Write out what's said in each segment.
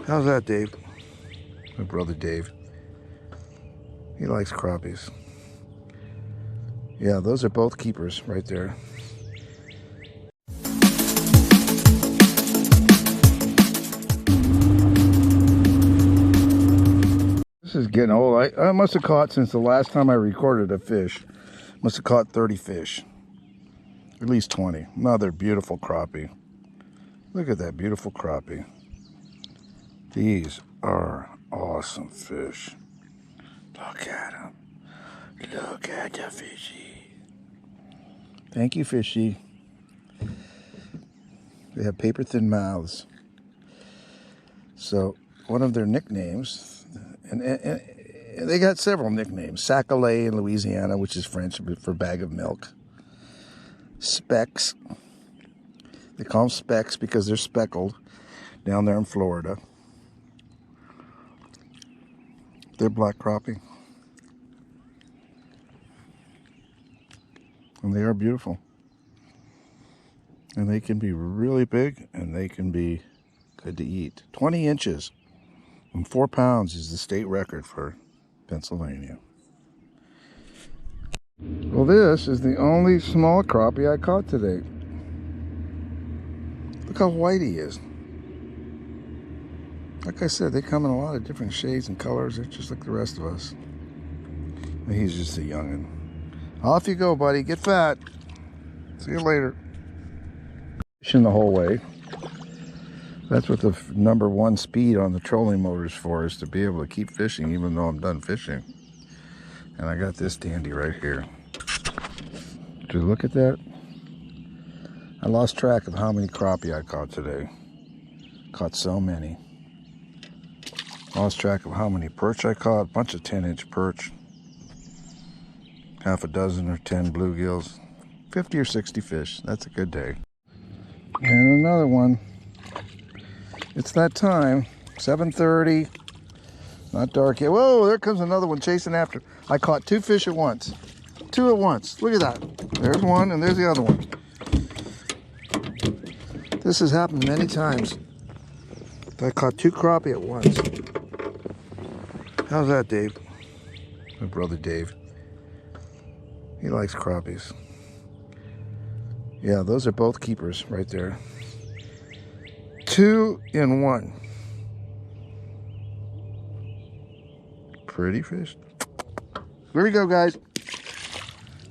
How's that, Dave? My brother Dave. He likes crappies. Yeah, those are both keepers right there. This is getting old. I must have caught, since the last time I recorded a fish, must have caught 30 fish. At least 20. Another beautiful crappie. Look at that beautiful crappie. These are awesome fish. Look at them. Look at the fishy. Thank you, fishy. They have paper thin mouths. So one of their nicknames, and they got several nicknames. Sac-a-lait in Louisiana, which is French for bag of milk. Specks. They call them specks because they're speckled down there in Florida. They're black crappie. And they are beautiful. And they can be really big, and they can be good to eat. 20 inches and 4 pounds is the state record for Pennsylvania. Well, this is the only small crappie I caught today. Look how white he is. Like I said, they come in a lot of different shades and colors. They're just like the rest of us. And he's just a youngin'. Off you go, buddy. Get fat. See you later. Fishing the whole way. That's what the #1 speed on the trolling motor is for, is to be able to keep fishing even though I'm done fishing. And I got this dandy right here. Did you look at that? I lost track of how many crappie I caught today. Caught so many. Lost track of how many perch I caught. A bunch of 10-inch perch. Half a dozen or 10 bluegills. 50 or 60 fish. That's a good day. And another one. It's that time. 7:30. Not dark yet. Whoa, there comes another one chasing after. I caught 2 fish at once. 2 at once. Look at that. There's one and there's the other one. This has happened many times. I caught 2 crappie at once. How's that, Dave? My brother Dave. He likes crappies. Yeah, those are both keepers right there. 2 in 1. Pretty fish. Here we go, guys.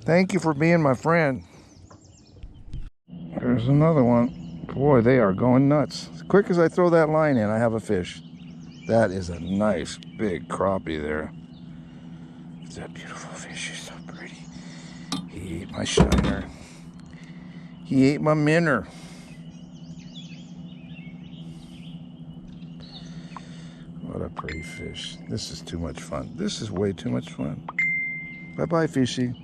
Thank you for being my friend. There's another one. Boy, they are going nuts. As quick as I throw that line in, I have a fish. That is a nice big crappie there. It's that beautiful fish. She's so pretty. He ate my shiner. He ate my minnow. What a pretty fish. This is too much fun. This is way too much fun. Bye-bye, fishy.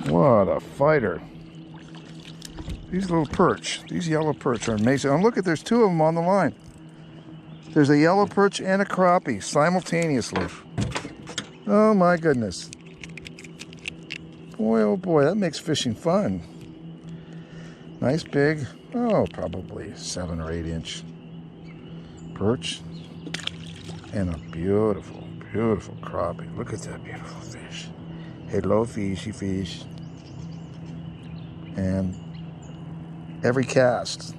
What a fighter. These little perch, these yellow perch are amazing. And look, there's 2 of them on the line. There's a yellow perch and a crappie simultaneously. Oh my goodness. Boy, oh boy, that makes fishing fun. Nice big, oh, probably 7 or 8 inch perch. And a beautiful, beautiful crappie. Look at that beautiful fish. Hello, fishy fish. And every cast,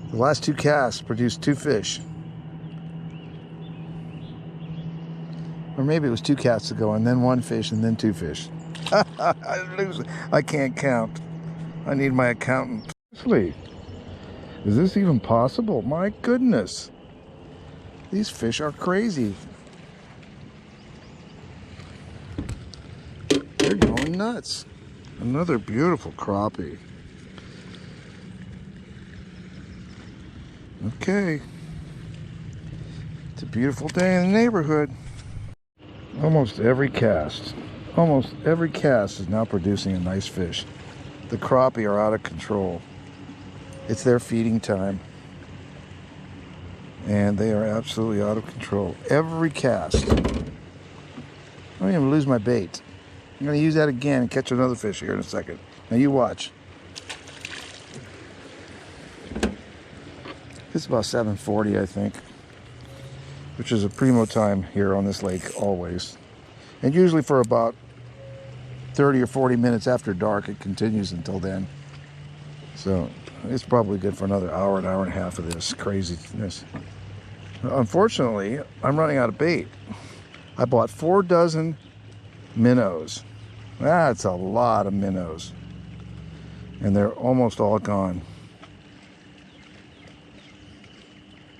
the last 2 casts produced 2 fish. Or maybe it was 2 casts ago and then 1 fish and then 2 fish. I can't count. I need my accountant. Seriously, is this even possible? My goodness. These fish are crazy. They're going nuts. Another beautiful crappie. Okay. It's a beautiful day in the neighborhood. Almost every cast is now producing a nice fish. The crappie are out of control. It's their feeding time. And they are absolutely out of control. Every cast. I don't even lose my bait. I'm going to use that again and catch another fish here in a second. Now you watch. It's about 7:40, I think, which is a primo time here on this lake always. And usually for about 30 or 40 minutes after dark, it continues until then. So it's probably good for another hour, an hour and a half of this craziness. Unfortunately, I'm running out of bait. I bought 4 dozen minnows. That's a lot of minnows. And they're almost all gone.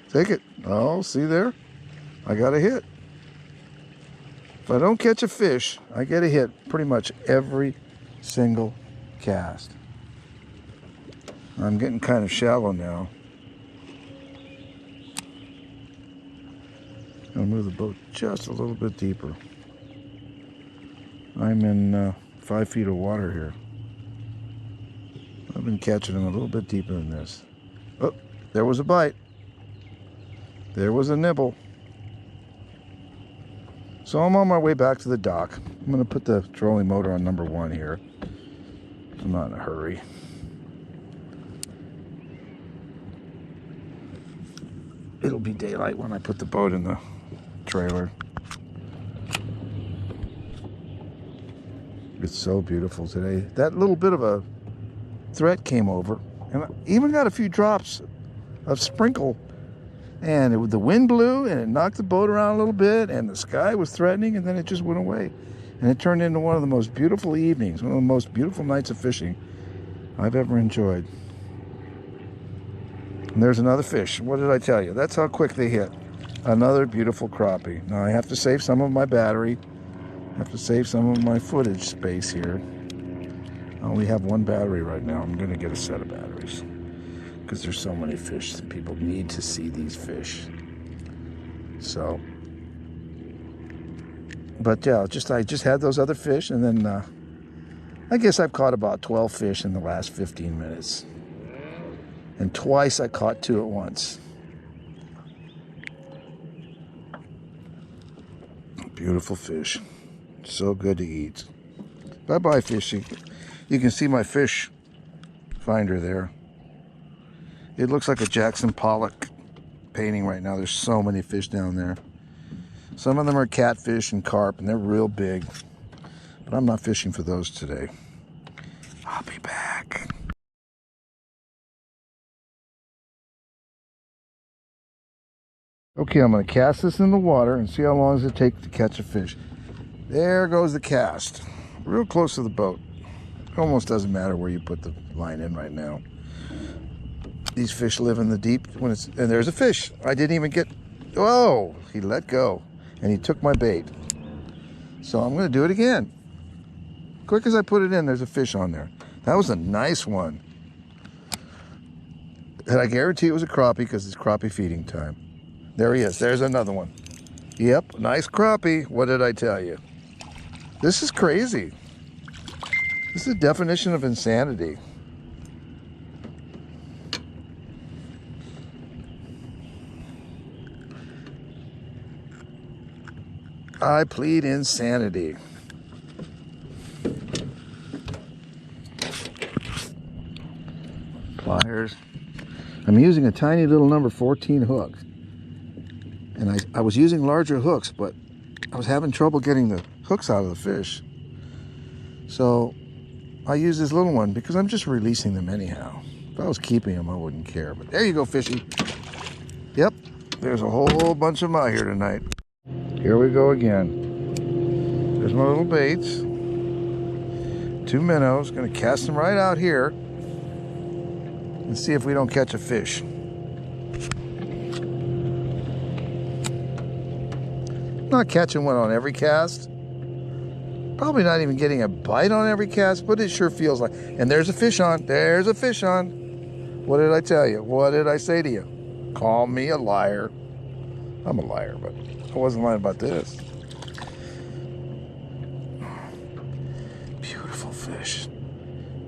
Take it. Oh, see there? I got a hit. If I don't catch a fish, I get a hit pretty much every single cast. I'm getting kind of shallow now. I'll move the boat just a little bit deeper. I'm in 5 feet of water here. I've been catching them a little bit deeper than this. Oh, there was a bite. There was a nibble. So I'm on my way back to the dock. I'm going to put the trolling motor on number 1 here. I'm not in a hurry. It'll be daylight when I put the boat in the trailer. It's so beautiful today. That little bit of a threat came over, and I even got a few drops of sprinkle, and the wind blew and it knocked the boat around a little bit, and the sky was threatening, and then it just went away, and it turned into one of the most beautiful evenings, one of the most beautiful nights of fishing I've ever enjoyed. And there's another fish. What did I tell you? That's how quick they hit. Another beautiful crappie. Now I have to save some of my battery. I have to save some of my footage space here. I only have 1 battery right now. I'm going to get a set of batteries because there's so many fish. People need to see these fish. So, but yeah, I just had those other fish, and then I guess I've caught about 12 fish in the last 15 minutes. And twice I caught 2 at once. Beautiful fish. So good to eat. Bye-bye, fishy. You can see my fish finder there. It looks like a Jackson Pollock painting right now. There's so many fish down there. Some of them are catfish and carp, and they're real big. But I'm not fishing for those today. I'll be back. Okay, I'm going to cast this in the water and see how long does it take to catch a fish. There goes the cast. Real close to the boat. It almost doesn't matter where you put the line in right now. These fish live in the deep and there's a fish. I didn't even get, whoa, he let go and he took my bait. So I'm going to do it again. Quick as I put it in, there's a fish on there. That was a nice one. And I guarantee it was a crappie because it's crappie feeding time. There he is. There's another one. Yep, nice crappie. What did I tell you? This is crazy. This is the definition of insanity. I plead insanity. Pliers. I'm using a tiny little number 14 hook. And I was using larger hooks, but I was having trouble getting the hooks out of the fish. So I use this little one because I'm just releasing them anyhow. If I was keeping them, I wouldn't care. But there you go, fishy. Yep, there's a whole bunch of them out here tonight. Here we go again. There's my little baits. 2 minnows. Gonna cast them right out here and see if we don't catch a fish. Not catching one on every cast. Probably not even getting a bite on every cast, but it sure feels like. And there's a fish on. There's a fish on. What did I tell you? What did I say to you? Call me a liar. I'm a liar, but I wasn't lying about this. Beautiful fish.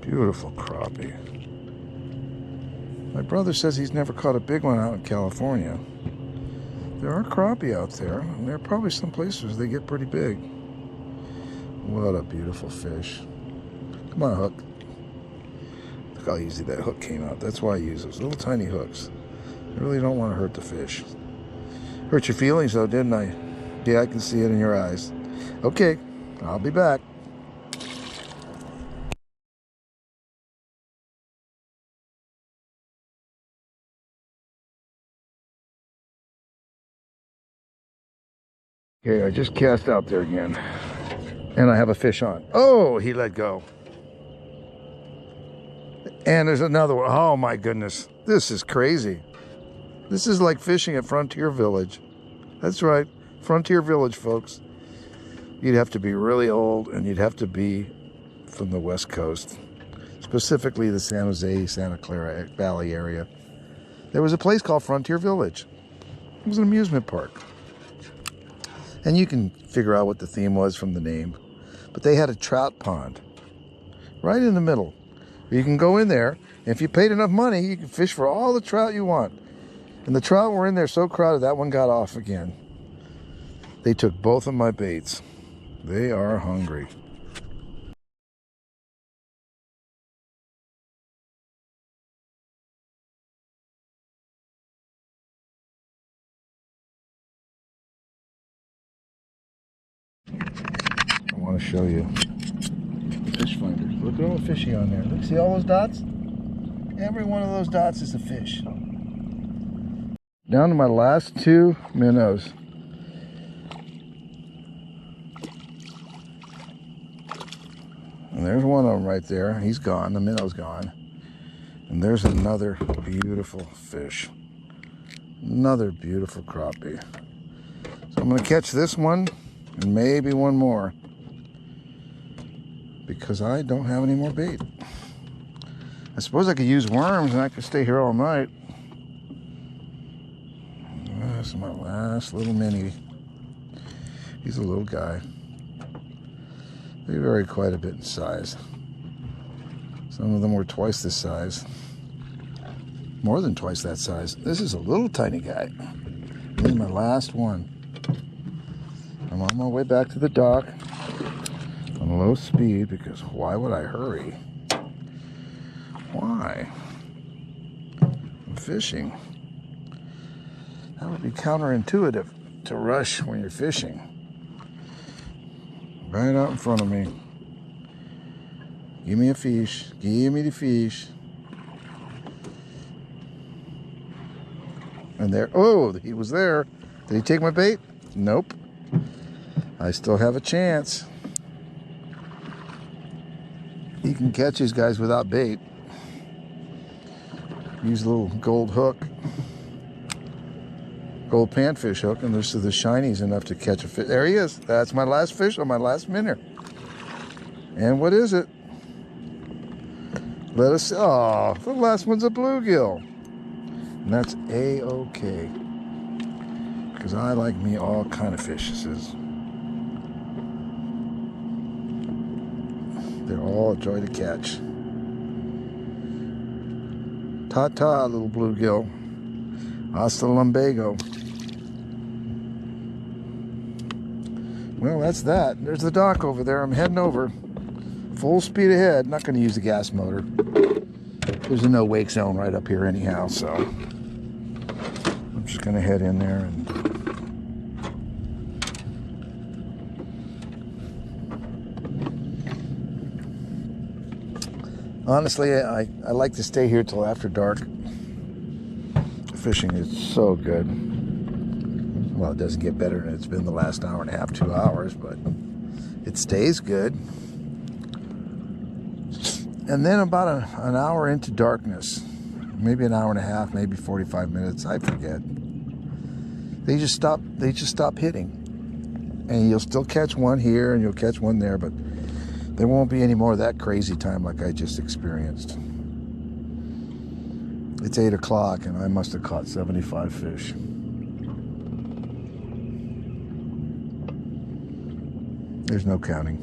Beautiful crappie. My brother says he's never caught a big one out in California. There are crappie out there, and there are probably some places they get pretty big. What a beautiful fish. Come on, hook. Look how easy that hook came out. That's why I use those little tiny hooks. I really don't want to hurt the fish. Hurt your feelings though, didn't I? Yeah, I can see it in your eyes. Okay, I'll be back. Okay, I just cast out there again. And I have a fish on. Oh, he let go. And there's another one. Oh my goodness. This is crazy. This is like fishing at Frontier Village. That's right. Frontier Village, folks. You'd have to be really old and you'd have to be from the West Coast. Specifically the San Jose, Santa Clara Valley area. There was a place called Frontier Village. It was an amusement park. And you can figure out what the theme was from the name. But they had a trout pond right in the middle. You can go in there, and if you paid enough money, you can fish for all the trout you want. And the trout were in there so crowded, that one got off again. They took both of my baits. They are hungry. I want to show you the fish finders. Look at all the fishy on there. Look, see all those dots? Every one of those dots is a fish. Down to my last 2 minnows. And there's one of them right there. He's gone. The minnow's gone. And there's another beautiful fish. Another beautiful crappie. So I'm going to catch this one and maybe one more. Because I don't have any more bait. I suppose I could use worms and I could stay here all night. This is my last little mini. He's a little guy. They vary quite a bit in size. Some of them were twice this size. More than twice that size. This is a little tiny guy. This is my last one. I'm on my way back to the dock on low speed because why would I hurry? Why? I'm fishing. That would be counterintuitive to rush when you're fishing. Right out in front of me. Give me a fish. Give me the fish. And there, oh, he was there. Did he take my bait? Nope. I still have a chance. You can catch these guys without bait. Use a little gold hook. Gold panfish hook, and this is the shinies enough to catch a fish. There he is. That's my last fish on my last minnow. And what is it? Let us see. Oh, the last one's a bluegill. And that's A-OK. Because I like me all kind of fishes. They're all a joy to catch. Ta-ta, little bluegill. Hasta lumbago. Well, that's that. There's the dock over there. I'm heading over. Full speed ahead. Not going to use the gas motor. There's a no wake zone right up here anyhow, so I'm just going to head in there and honestly, I like to stay here till after dark. Fishing is so good. Well, it doesn't get better than it's been the last hour and a half, 2 hours, but it stays good. And then about an hour into darkness, maybe an hour and a half, maybe 45 minutes, I forget. They just stop hitting. And you'll still catch one here and you'll catch one there, but there won't be any more of that crazy time like I just experienced. It's 8 o'clock and I must have caught 75 fish. There's no counting.